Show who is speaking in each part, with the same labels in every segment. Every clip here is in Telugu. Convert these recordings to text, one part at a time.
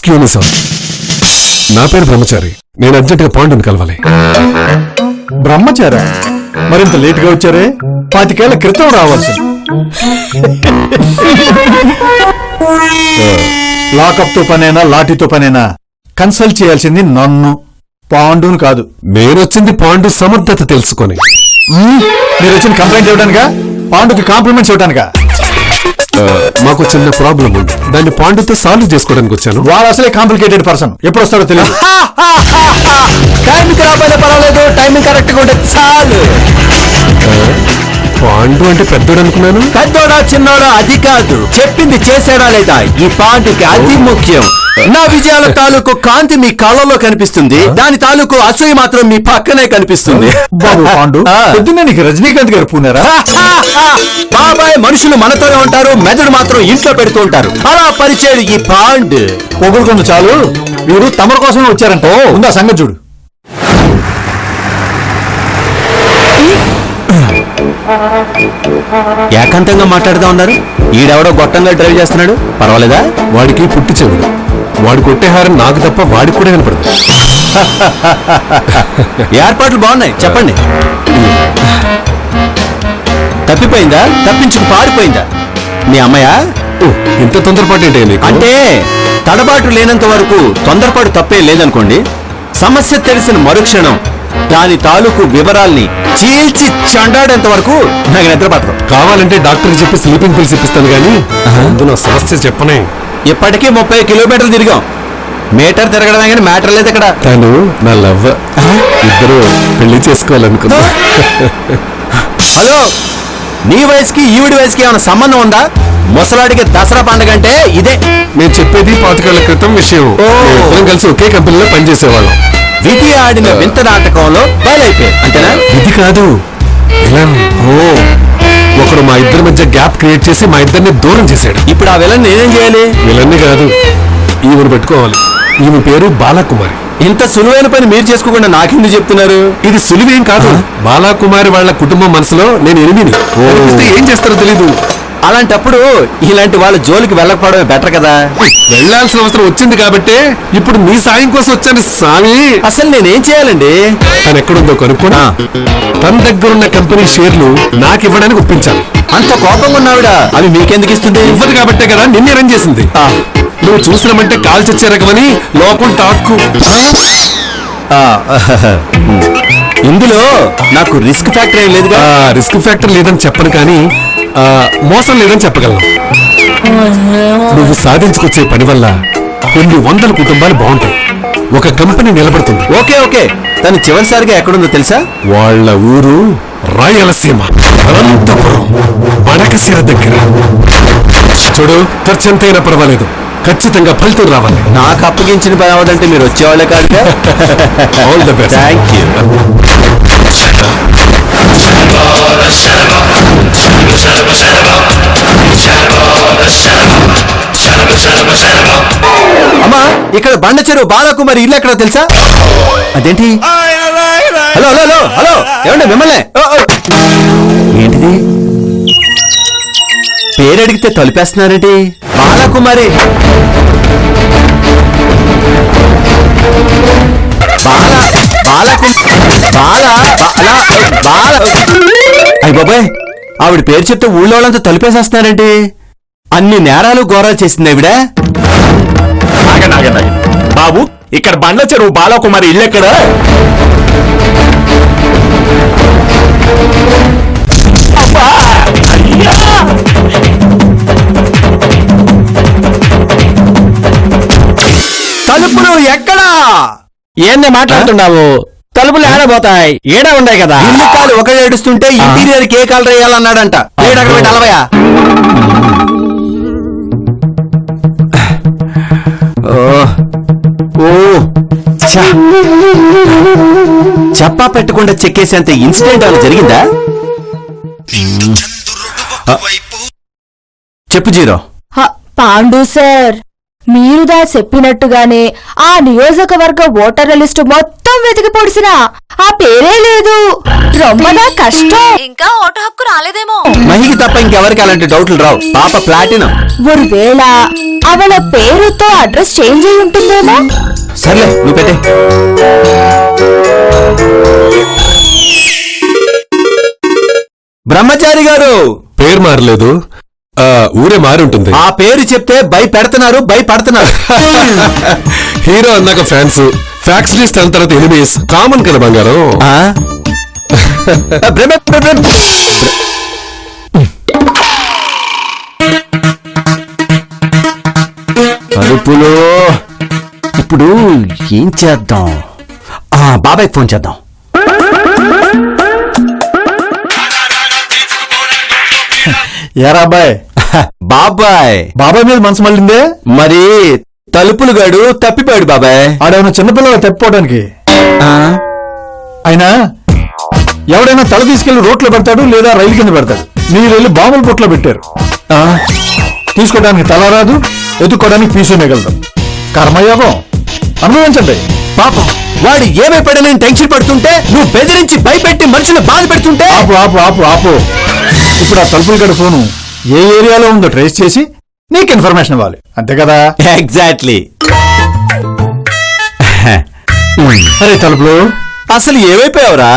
Speaker 1: ఎక్స్క్యూజ్ మీ సార్, నా పేరు బ్రహ్మచారి. నేను అర్జెంటుగా పాండుని కలవాలి.
Speaker 2: బ్రహ్మచారా? మరింత లేట్ గా వచ్చారే? 25 ఏళ్ల క్రితం రావాల్సింది. లాకప్ తో పనేనా లాఠీతో పనేనా కన్సల్ట్ చేయాల్సింది నన్ను, పాండును కాదు.
Speaker 1: నేనొచ్చింది పాండు సమర్థత తెలుసుకొని.
Speaker 2: మీరు వచ్చిన కంప్లైంట్ ఇవ్వడానికా, పాండుకి కాంప్లిమెంట్స్ ఇవ్వడానికా?
Speaker 1: మాకు చిన్న ప్రాబ్లం ఉంది, దాన్ని పాండుతో సాల్వ్ చేసుకోవడానికి వచ్చాను.
Speaker 2: వాడు అసలే కాంప్లికేటెడ్ పర్సన్, ఎప్పుడు వస్తాడో తెలియదు.
Speaker 3: టైంకి రాబోయే పర్వాలేదు, టైమింగ్ కరెక్ట్ గా ఉంటే చాలు.
Speaker 1: పాండు అంటే పెద్దోడు అనుకున్నాను.
Speaker 3: పెద్దోడా చిన్నోడా అది కాదు, చెప్పింది చేసాడా లేదా ఈ పాండుకి అది ముఖ్యం. నా విజయాల తాలూకు కాంతి మీ కళ్ళలో కనిపిస్తుంది, దాని తాలూకు అసూయ మాత్రం మీ పక్కనే కనిపిస్తుంది.
Speaker 2: బాబు పాండు, పొద్దున్నే నీకు రజనీకాంత్ గారు పూనారా?
Speaker 3: బాబాయ్, మనుషులు మనతోనే ఉంటారు, మెదడు మాత్రం ఇంట్లో పెడుతూ ఉంటారు. అలా పరిచయం ఈ పాండు.
Speaker 2: పొగుడుకుంది చాలు, వీరు తమర కోసమే వచ్చారంట. ఉందా సంగతి చూడు.
Speaker 3: ఏకాంతంగా మాట్లాడుతూ ఉన్నారు. ఈడెవడో గొట్టంగా డ్రైవ్ చేస్తున్నాడు, పర్వాలేదా?
Speaker 1: వాడికి పుట్టి చెవుడు, వాడు కొట్టేహారం నాకు తప్ప వాడికి కూడా వినపడదు.
Speaker 3: ఏర్పాట్లు బాగున్నాయి, చెప్పండి. తప్పిపోయిందా? తప్పించుకు పారిపోయిందా మీ అమ్మాయా?
Speaker 1: ఇంత తొందరపాటు ఏంటి నీకు?
Speaker 3: అంటే తడబాటు లేనంత వరకు తొందరపాటు తప్పే లేదనుకోండి. సమస్య తెలిసిన మరుక్షణం దాని తాలూకు వివరాల్ని చీల్చి చండాడేంత వరకు నాకు నిద్ర పట్టదు.
Speaker 1: కావాలంటే డాక్టర్కి చెప్పి స్లీపింగ్ పిల్స్ ఇప్పిస్తాను గానీ ముందు నా సమస్య చెప్పనే.
Speaker 3: ఇప్పటికీ 30 కిలోమీటర్లు తిరిగాం. మీటర్ తిరగడమే కానీ మ్యాటర్ లేదు ఇక్కడ.
Speaker 1: తను నా లవ్, ఇద్దరు పెళ్లి చేసుకోవాలనుకున్నా.
Speaker 3: హలో, నీ వయసుకి ఈవిడి వయసుకి ఏమైనా సంబంధం ఉందా? ముసలాడికి దసరా పండుగ అంటే ఇదే.
Speaker 1: నేను చెప్పేది 25 ఏళ్ల క్రితం విషయం. ఇద్దరం కలిసి ఒకే కంపెనీలో పనిచేసేవాళ్ళం.
Speaker 3: విధి ఆడిన వింత నాటకంలో బయలైపోయాయి అంతేనా?
Speaker 1: ఇది కాదు, విలన్. ఒకడు మా ఇద్దరి మధ్య గ్యాప్ క్రియేట్ చేసి మా ఇద్దరిని దూరం చేశాడు.
Speaker 3: ఇప్పుడు ఆ విలన్ నేనేం చేయాలి?
Speaker 1: విలన్ని కాదు, ఈమెను పెట్టుకోవాలి. ఈమె పేరు బాలాకుమారి.
Speaker 3: ఇంత సులువైన పని మీరు చేసుకోకుండా నాకెందుకు చెప్తున్నారు?
Speaker 1: ఇది సులువేం కాదు. బాలాకుమారి వాళ్ళ కుటుంబం మనసులో నేను ఎనిమిది. ఏం చేస్తారో తెలీదు.
Speaker 3: అలాంటప్పుడు ఇలాంటి వాళ్ళ జోలికి వెళ్ళకపోవడమే బెటర్ కదా.
Speaker 1: వెళ్లాల్సిన అవసరం వచ్చింది కాబట్టి ఇప్పుడు మీ సాయం కోసం వచ్చాను స్వామి.
Speaker 3: అసలు నేనేం చేయాలండి?
Speaker 1: తను ఎక్కడుందో కనుక్కోనా, తన దగ్గరున్న కంపెనీ షేర్లు నాకు ఇవ్వడానికి ఒప్పించాలి.
Speaker 3: అంత కోపంగా ఉన్నావిడ అవి మీకెందుకు ఇస్తుంది?
Speaker 1: ఇవ్వదు కాబట్టే కదా నిన్ను అరేంజ్ చేసింది. నువ్వు చూసినామంటే కాల్ చచ్చే రకమని లోపం టాక్కు.
Speaker 3: ఇందులో నాకు రిస్క్ ఫ్యాక్టర్ ఏం లేదుగా.
Speaker 1: రిస్క్ ఫ్యాక్టర్ లేదని చెప్పను కానీ మోసం లేదని చెప్పగలను. నువ్వు సాధించుకొచ్చే పని వల్ల కొన్ని 100 కుటుంబాలు బాగుంటాయి, ఒక కంపెనీ నిలబడుతుంది.
Speaker 3: ఓకే ఓకే, తను చివరిసారిగా ఎక్కడుందో తెలుసా?
Speaker 1: వాళ్ళ ఊరు రాయలసీమ, అనంతపురం, వడకశిర దగ్గర. చూడు, ఖర్చు ఎంతైనా పర్వాలేదు, ఖచ్చితంగా ఫలితం రావాలి.
Speaker 3: నాకు అప్పగించిన పని అవ్వదంటే మీరు వచ్చేవాళ్ళే కాదు.
Speaker 1: All the best.
Speaker 3: Thank you. అమ్మా, ఇక్కడ బండ చెరువు బాలాకుమారి ఇల్లు ఎక్కడో తెలుసా? అదేంటి? హలో హలో హలో హలో, ఏమండి మిమ్మల్ని? ఏంటిది? పేరు అడిగితే తలుపేస్తున్నారేంటి? బాలాకుమారి అయ్య బాబాయ్, ఆవిడ పేరు చెప్తే ఊళ్ళో వాళ్ళంతా తలుపేసేస్తున్నారేంటి? అన్ని నేరాలు ఘోరాలు చేసింది ఆవిడ.
Speaker 4: బాబు, ఇక్కడ బండ్ల చెరువు బాలాకుమారి ఇల్లు ఎక్కడ?
Speaker 3: తలుపులు ఎక్కడా?
Speaker 4: ఏంది మాట్లాడుతున్నావు? తలుపులు ఏడబోతాయి, ఏడ ఉన్నాయి కదా.
Speaker 3: ఇల్లు కాలు ఒక ఏడుస్తుంటే ఇంటీరియర్ కే కలర్ వేయాలన్నాడంట. అలవయా చెప్పా పెట్టకుండా చెక్కేసేంత ఇన్సిడెంట్ అలా జరిగిందా? చెప్పు జీరో.
Speaker 5: పాండు సార్, మీరుదా చెప్పినట్టుగానే ఆ నియోజకవర్గ ఓటర్ల లిస్టు మొత్తం వెతికి పొడిసినా ఆ పేరే లేదు. రొమ్మదా కష్టం.
Speaker 6: ఇంకా ఓటు హక్కు రాలేదేమో.
Speaker 3: మహికి తప్ప ఇంకెవరికి అలాంటి డౌట్లు రావు. పాప ప్లాటినం.
Speaker 5: ఒకవేళ అవల పేరుతో అడ్రస్ చేంజ్ అయి ఉంటుందేమో.
Speaker 3: సర్లే నువ్వు పెట్టే. బ్రహ్మచారి గారు
Speaker 1: పేరు మారలేదు, ఊరే మారి ఉంటుంది.
Speaker 3: ఆ పేరు చెప్తే భయపడుతున్నారు.
Speaker 1: హీరో అన్నాక ఫ్యాన్స్, ఫ్యాక్టరీస్ అన్న తర్వాత ఎనిమీస్ కామన్ కదా బంగారం.
Speaker 3: కడుపులో ఇప్పుడు ఏం చేద్దాం? బాబాయ్ ఫోన్ చేద్దాం.
Speaker 2: ఏరా అబ్బాయ్, బాబాయ్ మీద మనసు మళ్ళిందే.
Speaker 3: మరి తలుపులు గాడు తప్పిపోయాడు బాబాయ్.
Speaker 2: ఆడేమన్నా చిన్నపిల్లలు తప్పిపోవడానికి. అయినా ఎవడైనా తల తీసుకెళ్లి రోడ్లో పెడతాడు లేదా రైలు కింద పెడతాడు. మీరు వెళ్ళి బాంబుల పొట్లో పెట్టారు. తీసుకోవడానికి తల రాదు, ఎత్తుకోవడానికి పీసే మిగలదు. కర్మయోగం అనుభవించండి.
Speaker 3: పాపం వాడు ఏమైపోయాడని టెన్షన్ పడుతుంటే నువ్వు బెదిరించి భయపెట్టి మనుషులు బాధ పెడుతుంటే.
Speaker 2: ఆపు ఆపు ఆపు ఆపు. ఇప్పుడు ఆ తలుపుల గడి ఫోను ఏ ఏరియాలో ఉందో ట్రేస్ చేసి నీకు ఇన్ఫర్మేషన్ ఇవ్వాలి, అంతే కదా?
Speaker 3: ఎగ్జాక్ట్లీ.
Speaker 2: అరే తలుపులు,
Speaker 3: అసలు ఏమైపోయావురా?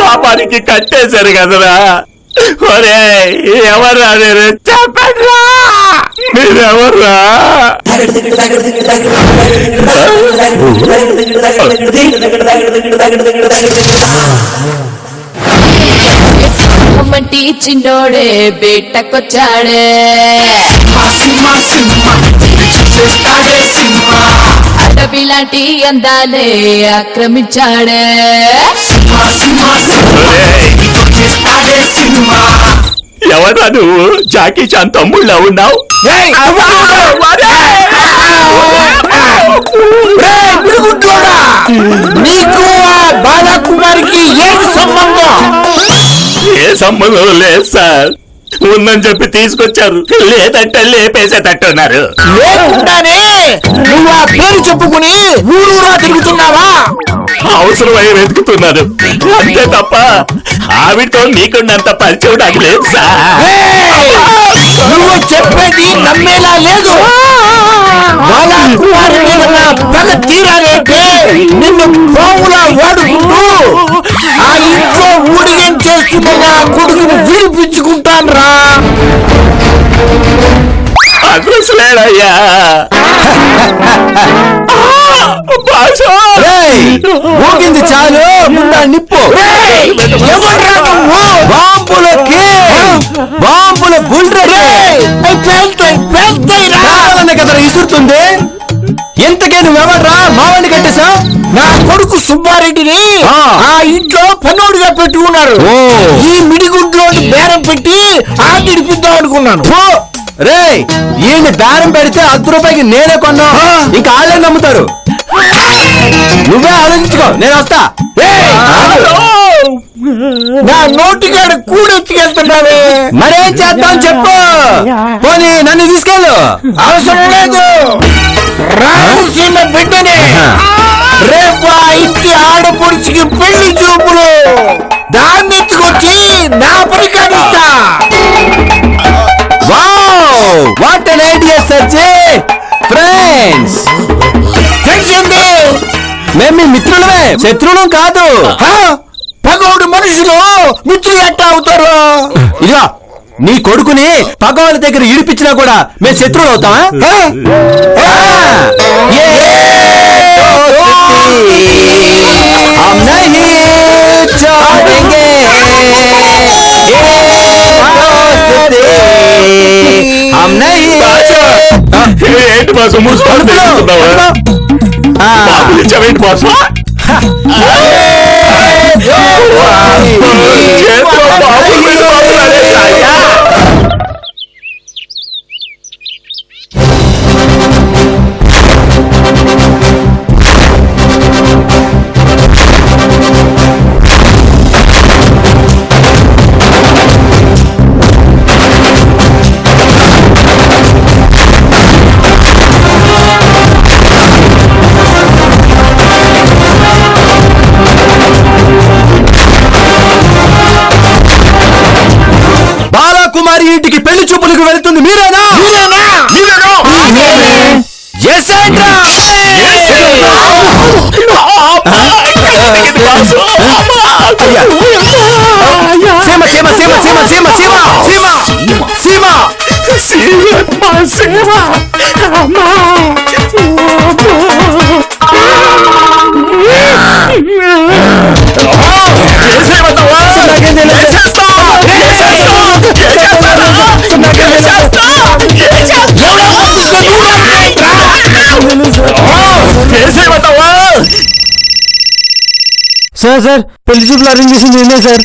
Speaker 4: పాపానికి కట్టేశారు కదరా. ఒరే ఎవర్రా మీరు? చెప్పండిరా, మీరెవర్రా?
Speaker 6: మంటి చిన్నోడే బేటకొచ్చాడే, అడవిలాంటి అందాలే ఆక్రమించాడే.
Speaker 4: ఎవరా నువ్వు? జాకీ చాన్ తమ్ముళ్ళ ఉన్నావు.
Speaker 7: నీకు బాలకుమారికి ఏం సంబంధం?
Speaker 4: ఏ సంబంధం లేదు సార్. ఉందని చెప్పి తీసుకొచ్చారు, లేదంటే లేపేసేటట్టున్నారు.
Speaker 7: లేకుండానే నువ్వు ఆ పేరు చెప్పుకుని ఊరూరా తిరుగుతున్నావా?
Speaker 4: అవసరమై వెతుకుతున్నారు అంతే తప్ప ఆవిడతో నీకున్నంత పరిచయం నాకు లేదు సార్.
Speaker 7: నువ్వు చెప్పేది నమ్మేలా లేదు. బాలకుమారి మీద నా పగ తీరాలంటే నిన్ను పావులా వాడుకుంటూ ఆ ఇంట్లో ఊడిగం చేస్తున్న నా కొడుకుని విడిపించుకుంటాను రా.
Speaker 4: అడ్రస్ లేడయ్యా.
Speaker 3: ఊగింది చాలు, ముందా నిప్పు. బాంబుల గుండ్రనే కదా ఇసురుతుంది. ఎంతకే నువ్వెవర్రా మావాడిని కట్టేశా?
Speaker 7: నా కొడుకు సుబ్బారెడ్డిని ఆ ఇంట్లో పన్నోడిగా పెట్టుకున్నారు. ఈ మిడిగుడ్లో బేరం పెట్టి ఆ విడిపిద్దాం అనుకున్నాను.
Speaker 3: రే ఈయన బేరం పెడితే ₹10 నేనే కొన్నా, ఇంకా వాళ్ళే నమ్ముతారు. నువ్వే ఆలోచించుకో, నేను వస్తా.
Speaker 7: నా నోటిగాడు కూడెత్తుకెళ్తున్నావే.
Speaker 3: మరేం చేద్దాం చెప్పు. పోనీ నన్ను తీసుకెళ్ళు.
Speaker 7: అవసరం లేదు. రాయలసీమ బిడ్డనే. రేపు ఆ ఇంటి ఆడపడుచుకి పెళ్లి చూపులు. దాన్ని ఎత్తుకొచ్చి నా పరికాడిస్తా.
Speaker 3: వావ్, వాట్ an idea సర్జీ. ఫ్రెండ్స్
Speaker 7: తెలిసింది.
Speaker 3: మేము మీ మిత్రులమే, శత్రువులం కాదు.
Speaker 7: పగోడు మనుషులు మిత్రులు ఎట్లా అవుతారు?
Speaker 3: ఇదిగో నీ కొడుకుని పగవాళ్ళ దగ్గర ఇడిపించినా కూడా మేము శత్రువులు అవుతామా?
Speaker 4: ఏంటి బాసు మూసుకోండి ఏంటి బాసు?
Speaker 3: సీమ సీమ సీమ సీమ సీమ సీమ సీమ సీమ
Speaker 4: సార్ సార్ పెళ్లి చూపులు అరేంజ్ చేసింది నేనే సార్.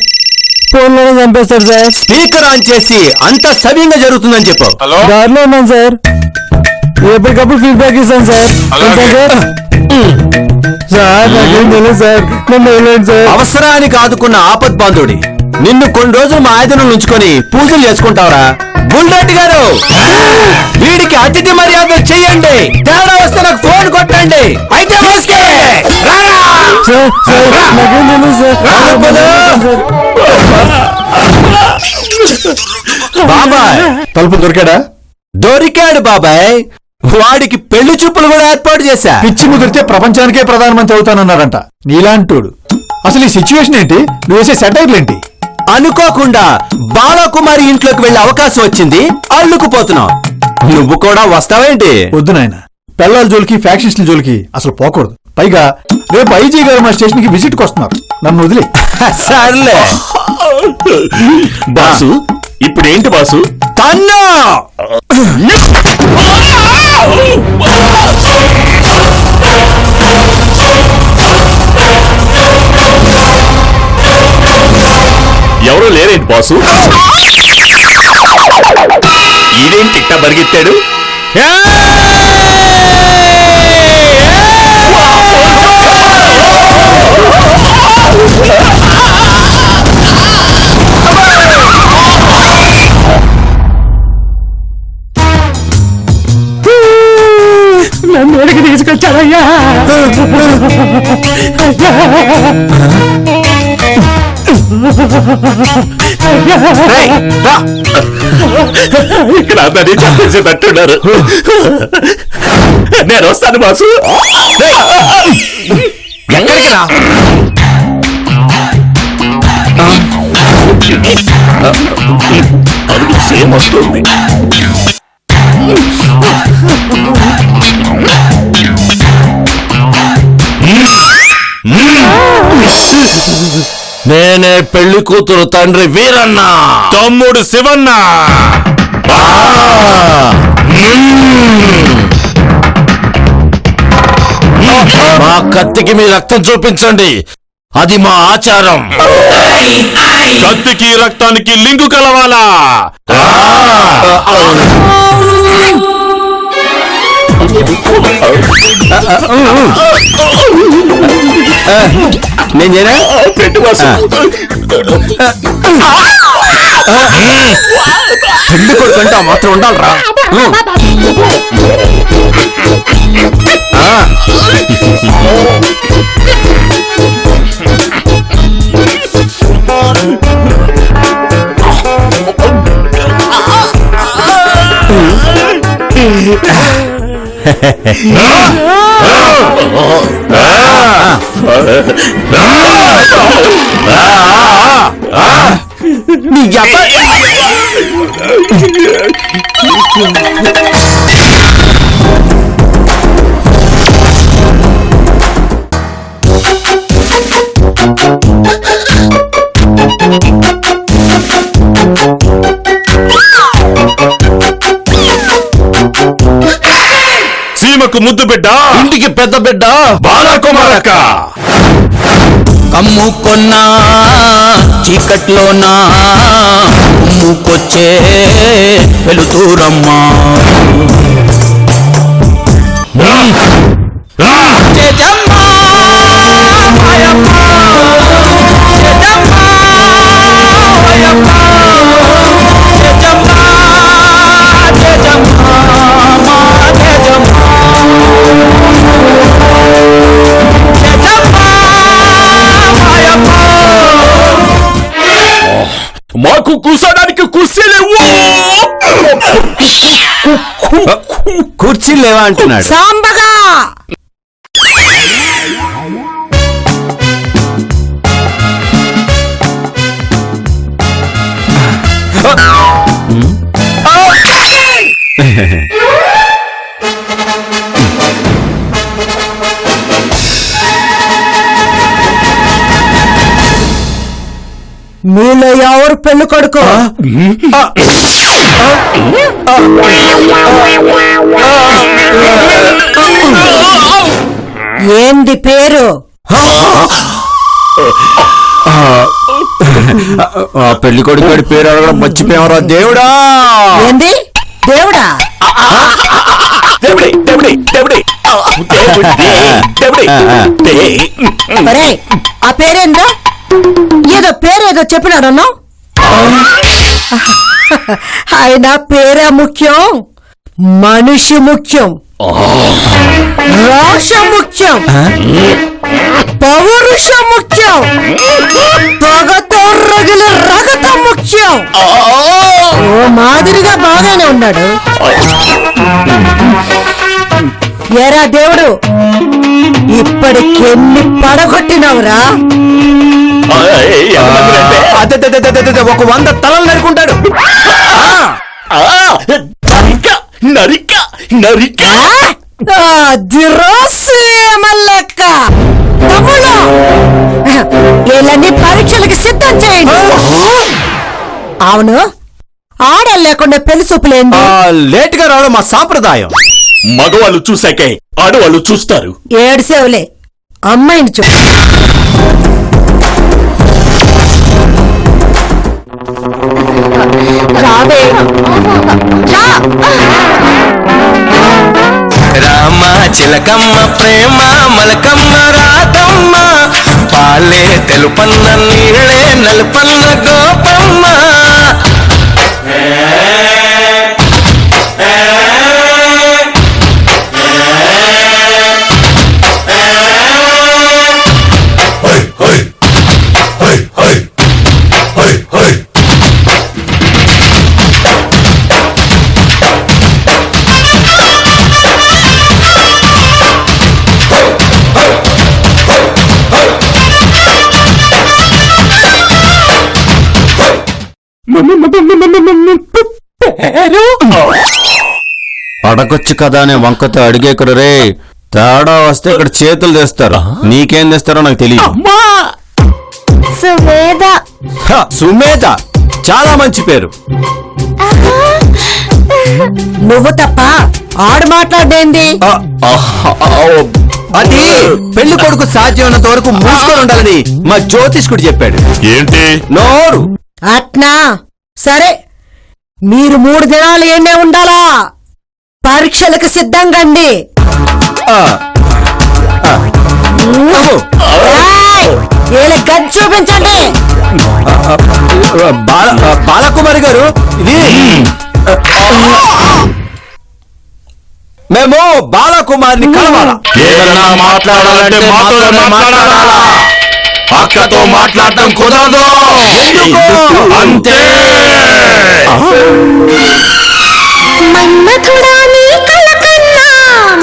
Speaker 4: ఫోన్లోనే చంపేస్తారు సార్.
Speaker 3: స్పీకర్ ఆన్ చేసి అంత సవ్యంగా జరుగుతుందని చెప్పు.
Speaker 4: దారిలో ఉన్నాను సార్. ఎప్పటికప్పుడు ఫీడ్బ్యాక్ ఇస్తాను సార్. సార్ నాకేం తెలియదు సార్. నన్ను వదిలేండి సార్.
Speaker 3: అవసరానికి ఆదుకున్న ఆపద్ బాంధుడి నిన్ను కొన్ని రోజులు మా ఆయుధం ఉంచుకొని పూజలు చేసుకుంటావరా? బుల్రెడ్డి గారు, వీడికి అతిథి మర్యాదలు చెయ్యండి. తేడా వస్తే నాకు ఫోన్ కొట్టండి. అయితే
Speaker 4: సార్ సార్ నాకేం తెలియదు సార్.
Speaker 3: బాబాయ్
Speaker 2: తలుపు దొరికాడా?
Speaker 3: దొరికాడు బాబాయ్. వాడికి పెళ్లి చూపులు కూడా ఏర్పాటు చేశా.
Speaker 2: పిచ్చి ముదిరితే ప్రపంచానికే ప్రధానమంత్రి అవుతానన్నారంట. నీలాంటోడు. అసలు ఈ సిచ్యువేషన్ ఏంటి? నువ్వు వేసే సెటైర్లేంటి?
Speaker 3: అనుకోకుండా బాలకుమారి ఇంట్లోకి వెళ్లే అవకాశం వచ్చింది. అల్లుకుపోతున్నావు. నువ్వు కూడా వస్తావేంటి?
Speaker 2: వద్దు నాయన. పెళ్ళాల జోలికి ఫ్యాక్షన్స్ల జోలికి అసలు పోకూడదు. పైగా రేపు ఐజీ గారు మా స్టేషన్ కి విజిట్ కి వస్తున్నారు. నన్ను వదిలే.
Speaker 3: సర్లే
Speaker 7: బాసు. ఇప్పుడేంటి బాసు?
Speaker 3: తన్నా
Speaker 7: ఎవరో లేరేంటి బాసు? ఈడేంటి ఇట్టా బరిగెత్తాడు?
Speaker 4: నన్ను ఎడికి తీసుకొచ్చారయ్యా.
Speaker 7: ఇక్కడ అందరినీ చంపేసేటట్టున్నారు. నేను వస్తాను బాసు.
Speaker 3: ఎక్కడికి రా?
Speaker 7: అడుగు సేమ్ వస్తుంది.
Speaker 3: నేనే పెళ్లి కూతురు తండ్రి వీరన్న,
Speaker 7: తమ్ముడు శివన్న.
Speaker 3: మా కత్తికి మీ రక్తం చూపించండి. అది మా ఆచారం.
Speaker 7: కత్తికి రక్తానికి లింగు కలవాలా?
Speaker 3: నేను చేయనా?
Speaker 7: పెట్టు బాసు.
Speaker 3: పెళ్లి కొడుకంటే మాత్రం ఉండాలరా. నీ
Speaker 7: సీమకు ముద్దు బిడ్డ,
Speaker 3: ఇంటికి పెద్ద బిడ్డ
Speaker 7: బాలకుమారక్క.
Speaker 3: కమ్ముకొన్నా చీకట్లోనా ముక్కొచ్చే వెలుతూరమ్మా.
Speaker 7: మాకు కూర్చోడానికి కుర్చీలేవు.
Speaker 3: కుర్చీలు లేవా అంటున్నాడు.
Speaker 5: సాంబగా
Speaker 8: మీలో ఎవరు పెళ్లి కొడుకు? ఏంది పేరు?
Speaker 3: పెళ్లి కొడుకు పేరు అడగడం మర్చిపోయావరా దేవుడా.
Speaker 8: ఏంది దేవుడా? ఒరేయ్, ఆ పేరేందో? ఏదో పేరేదో చెప్పినాడన్నా? ఆయన పేరే ముఖ్యం, మనిషి ముఖ్యం, రోషం ముఖ్యం, పౌరుషం ముఖ్యం, పొగతో రగిలే రగతం ముఖ్యం. ఓ మాదిరిగా బాగానే ఉన్నాడు. ఏరా దేవుడు, ఇప్పటికెన్ని పడగొట్టినవురా?
Speaker 3: ఒక 100 తలలు నరుకుంటాడు.
Speaker 8: మల్లెక్క తమ్ముళ్ళు, వీళ్ళని పరీక్షలకి సిద్ధం చేయండి. అవును, ఆడలు లేకుండా పెళ్లి చూపులేంది?
Speaker 3: లేట్ గా రావడం మా సాంప్రదాయం.
Speaker 7: మగవాళ్ళు చూసాకే ఆడవాళ్ళు చూస్తారు.
Speaker 8: ఏడ్సేవులే, అమ్మాయిని చూ.
Speaker 5: రావే
Speaker 3: రామ చిలకమ్మ ప్రేమ మలకమ్మ రాతమ్మ, పాలే తెలుపన్న నీళ్ళే నలుపన్న గోపమ్మ. అడగొచ్చు కదా అనే వంకతో అడిగేకుడు రే. తేడా వస్తే ఇక్కడ చేతులు తెస్తారు. నీకేం తెస్తారో నాకు తెలియదు.
Speaker 5: సువేద.
Speaker 3: సుమేధ చాలా మంచి పేరు.
Speaker 8: నువ్వు తప్ప ఆడు మాట్లాడేంది?
Speaker 3: అది పెళ్లి కొడుకు సాధ్యమైనంత వరకు మూసుకొని ఉండాలని మా జ్యోతిష్కుడు చెప్పాడు.
Speaker 7: ఏంటి
Speaker 3: నోరు.
Speaker 8: అట్నా, సరే, మీరు 3 దినాలు ఎన్నే ఉండాలా? పరీక్షలకు సిద్ధంగండి. గది చూపించండి.
Speaker 3: బాలకుమారి గారు, ఇది మేము బాలకుమారిని కలవాలా?
Speaker 7: ఏదన్నా మాట్లాడాలంటే మాతోనే మాట్లాడాలా? అక్కతో మాట్లాడటం కుదరదు. అంతే.
Speaker 5: మన్మథుడా నీ కల కన్నా,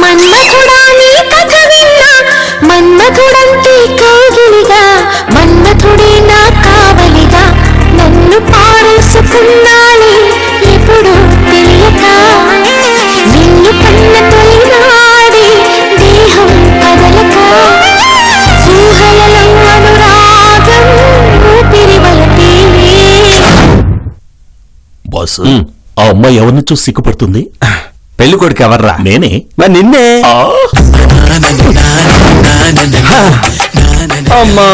Speaker 5: మన్మథుడా నీ కథ విన్నా, మన్మథుడంటే కౌగిలిగా, మన్మథుడే నా కావలిగా, నన్ను పారేసుకున్నాడే ఎప్పుడు తెలియక, నిన్ను కన్న తొలినాడే దేహం కదలక, ఊహలలో అనురాగం ఊపిరి వలపేలే.
Speaker 7: బాస్, ఆ అమ్మాయి ఎవరిని చూసి సిగ్గుపడుతుంది?
Speaker 3: పెళ్లి కొడుకు ఎవర్రా?
Speaker 7: నేనే.
Speaker 3: మరి నిన్నే. అమ్మా,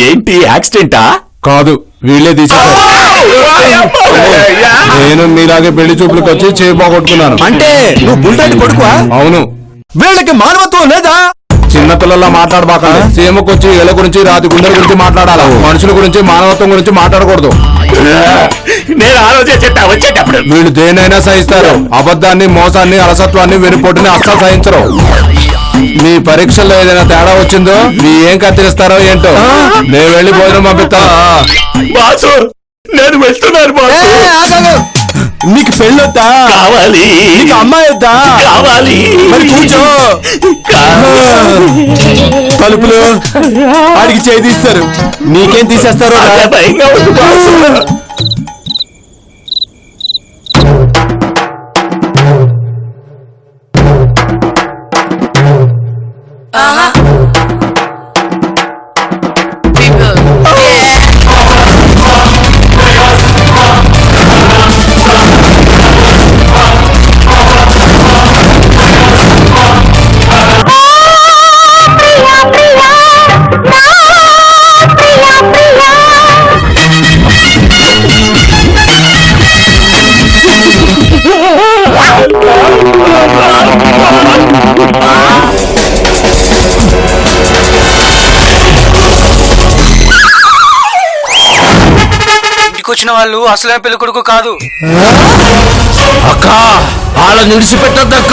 Speaker 7: ఏంటి యాక్సిడెంటా?
Speaker 2: కాదు, వీళ్ళే తీసేశారు. నేను మీలాగే పెళ్లి చూపులకు వచ్చి చేయి పోగొట్టుకున్నాను.
Speaker 3: అంటే నువ్వు బుల్టాటి కొడుకువా?
Speaker 2: అవును.
Speaker 3: వీళ్ళకి మానవత్వం లేదా?
Speaker 2: చిన్నపిల్లల్లా మాట్లాడబాకండి. సీమకొచ్చి ఇళ్ళ గురించి, రాతి గుండెల గురించి మాట్లాడాలి. మనుషుల గురించి, మానవత్వం గురించి మాట్లాడకూడదు.
Speaker 7: నేను ఆ రోజే చెప్పా వచ్చేటప్పుడు.
Speaker 2: వీళ్ళు దేనైనా సహిస్తారు. అబద్ధాన్ని, మోసాన్ని, అలసత్వాన్ని, వెనుపోటుని అస్సలు సహించరు. మీ పరీక్షల్లో ఏదైనా తేడా వచ్చిందో మీ ఏం కత్తిరిస్తారో ఏంటో. నేను వెళ్ళి భోజనం పంపిస్తా.
Speaker 7: బాసు, నేను వెళ్తున్నాను బాసు.
Speaker 3: నీకు పెళ్ళొద్దా?
Speaker 7: కావాలి.
Speaker 3: నీకు అమ్మాయి వద్దా?
Speaker 7: కావాలి.
Speaker 3: మరి కూర్చో. తలుపులు ఆడికి చేయి తీస్తారు. నీకేం తీసేస్తారో?
Speaker 7: భయంగా ఉంది బాసు.
Speaker 4: పెళ్లికి వచ్చిన వాళ్ళు అసలైన పెళ్లి కొడుకు కాదు.
Speaker 7: అక్క వాళ్ళని విడిచిపెట్టద్దక్క.